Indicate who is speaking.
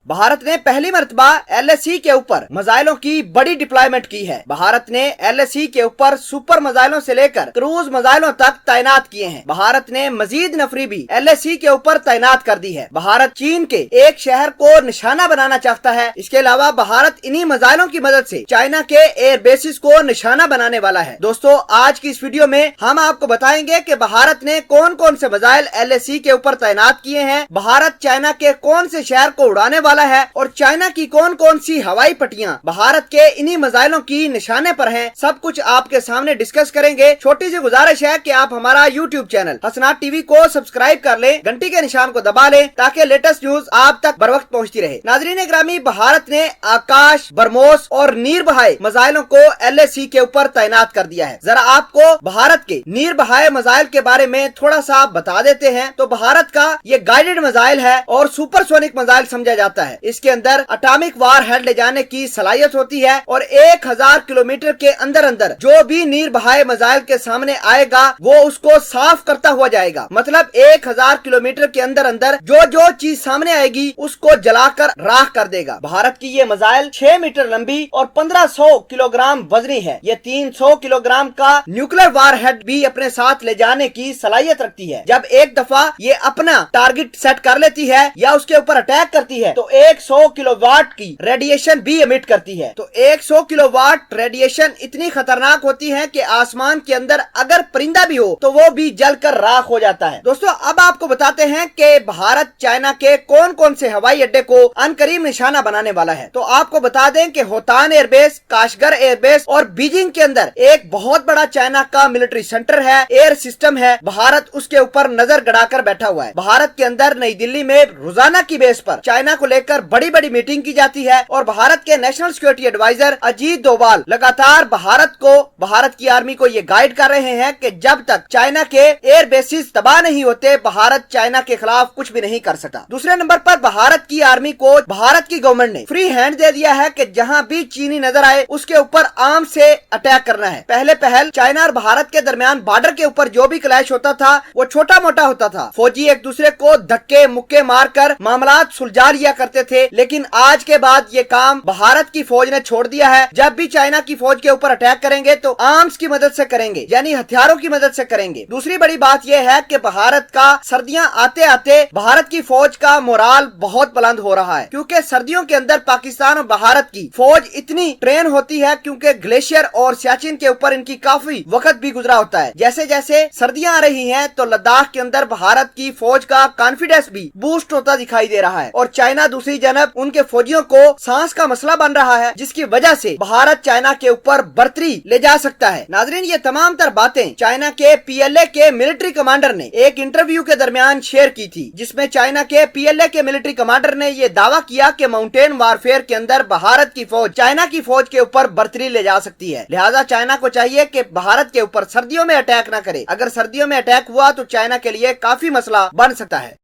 Speaker 1: भारत ने पहली मर्तबा LAC के ऊपर मिसाइलों की बड़ी डिप्लॉयमेंट की है। भारत ने LAC के ऊपर सुपर मिसाइलों से लेकर क्रूज मिसाइलों तक तैनात किए हैं। भारत ने मजीद नफरी भी LAC के ऊपर तैनात कर दी है। भारत चीन के एक शहर को निशाना बनाना चाहता है। इसके अलावा भारत इन्हीं मिसाइलों की मदद से चाइना के एयर बेसिस को निशाना बनाने वाला है। दोस्तों, आज की इस वीडियो में हम आपको बताएंगे कि भारत ने कौन कौन से मिसाइल LAC के ऊपर तैनात किए हैं, भारत चाइना के कौन से शहर को उड़ाने वाला है और चाइना की कौन कौन सी हवाई पट्टियां भारत के इन्हीं मिसाइलों की निशाने पर हैं। सब कुछ आपके सामने डिस्कस करेंगे। छोटी सी गुजारिश है कि आप हमारा YouTube चैनल हसनात टीवी को सब्सक्राइब कर लें, घंटी के निशान को दबा लें ताकि लेटेस्ट न्यूज आप तक बर वक्त पहुंचती रहे। नाजरीन ग्रामी, भारत ने आकाश, ब्रह्मोस और नीरबहाय मिसाइलों को LAC के ऊपर तैनात कर दिया है। जरा आपको भारत के नीरबहाय मिसाइल के बारे में थोड़ा सा बता देते हैं। तो भारत का ये गाइडेड मिसाइल है और सुपरसोनिक मिसाइल समझा जाता है। इसके अंदर एटॉमिक वार हेड ले जाने की सलाहियत होती है और 1000 किलोमीटर के अंदर अंदर जो भी नीरबहाय मिसाइल के सामने आएगा वो उसको साफ करता हुआ जाएगा। मतलब 1000 किलोमीटर के अंदर अंदर जो चीज सामने आएगी उसको जलाकर राख कर देगा। भारत की ये मिसाइल 6 मीटर लंबी और 1500 किलोग्राम वजनी है। ये 300 किलोग्राम का न्यूक्लियर वार हेड भी अपने साथ ले जाने की सलाहियत रखती है। जब एक दफा ये अपना टारगेट सेट कर लेती है या उसके ऊपर अटैक करती है तो 100 किलोवाट की रेडिएशन भी एमिट करती है। तो 100 किलोवाट रेडिएशन इतनी खतरनाक होती है कि आसमान के अंदर अगर परिंदा भी हो तो वो भी जलकर राख हो जाता है। दोस्तों, अब आपको बताते हैं कि भारत चाइना के कौन कौन से हवाई अड्डे को अनकरीब निशाना बनाने वाला है। तो आपको बता दें कि होतान एयरबेस, काशगर एयरबेस और बीजिंग के अंदर एक बहुत बड़ा चाइना का मिलिट्री सेंटर है, एयर सिस्टम है। भारत उसके ऊपर नजर गड़ाकर बैठा हुआ है। भारत के अंदर नई दिल्ली में रोजाना की बेस पर चाइना को लेकर बड़ी बड़ी मीटिंग की जाती है और भारत के national security advisor Ajit Doval लगातार भारत की आर्मी को ये गाइड कर रहे हैं कि जब तक चाइना के एयर बेसिस तबाह नहीं होते भारत चाइना के खिलाफ कुछ भी नहीं कर सकता। दूसरे नंबर पर भारत की आर्मी को भारत की गवर्नमेंट ने फ्री हैंड दे दिया है कि जहां भी चीनी नजर आए उसके ऊपर आर्म से अटैक करना है। पहल चाइना और भारत के दरमियान बॉर्डर के ऊपर जो भी क्लैश होता था वो छोटा मोटा होता था। फौजी एक दूसरे को धक्के मुक्के मारकर मामलात सुलझा लिया करते थे, लेकिन आज के बाद ये काम भारत की फौज ने छोड़ दिया है। जब भी चाइना की फौज के ऊपर अटैक करेंगे तो आर्म्स की मदद से करेंगे, यानी हथियारों की मदद से करेंगे। दूसरी बड़ी बात यह है कि भारत का सर्दियां आते आते भारत की फौज का मोराल बहुत बुलंद हो रहा है, क्योंकि सर्दियों के अंदर पाकिस्तान और भारत की फौज इतनी ट्रेन होती है क्योंकि ग्लेशियर और सियाचिन के ऊपर इनकी काफी वक्त भी गुजरा होता है। जैसे जैसे सर्दियां आ रही हैं तो लद्दाख के अंदर भारत की फौज का कॉन्फिडेंस भी बूस्ट होता दिखाई दे रहा है और चाइना दूसरी जनब उनके फौजियों को सांस का मसला बन रहा है, जिसकी वजह से भारत चाइना के ऊपर बढ़तरी ले जा सकता है। नाजरीन, ये तमाम तर बातें चाइना के PLA के मिलिट्री कमांडर ने एक इंटरव्यू के दरमियान शेयर की थी, जिसमें चाइना के PLA के मिलिट्री कमांडर ने ये दावा किया कि माउंटेन वारफेयर के अंदर भारत की फौज चाइना की फौज के ऊपर बढ़तरी ले जा सकती है। लिहाजा चाइना को चाहिए कि भारत के ऊपर सर्दियों में अटैक न करे। अगर सर्दियों में अटैक हुआ तो चाइना के लिए काफी मसला बन सकता है।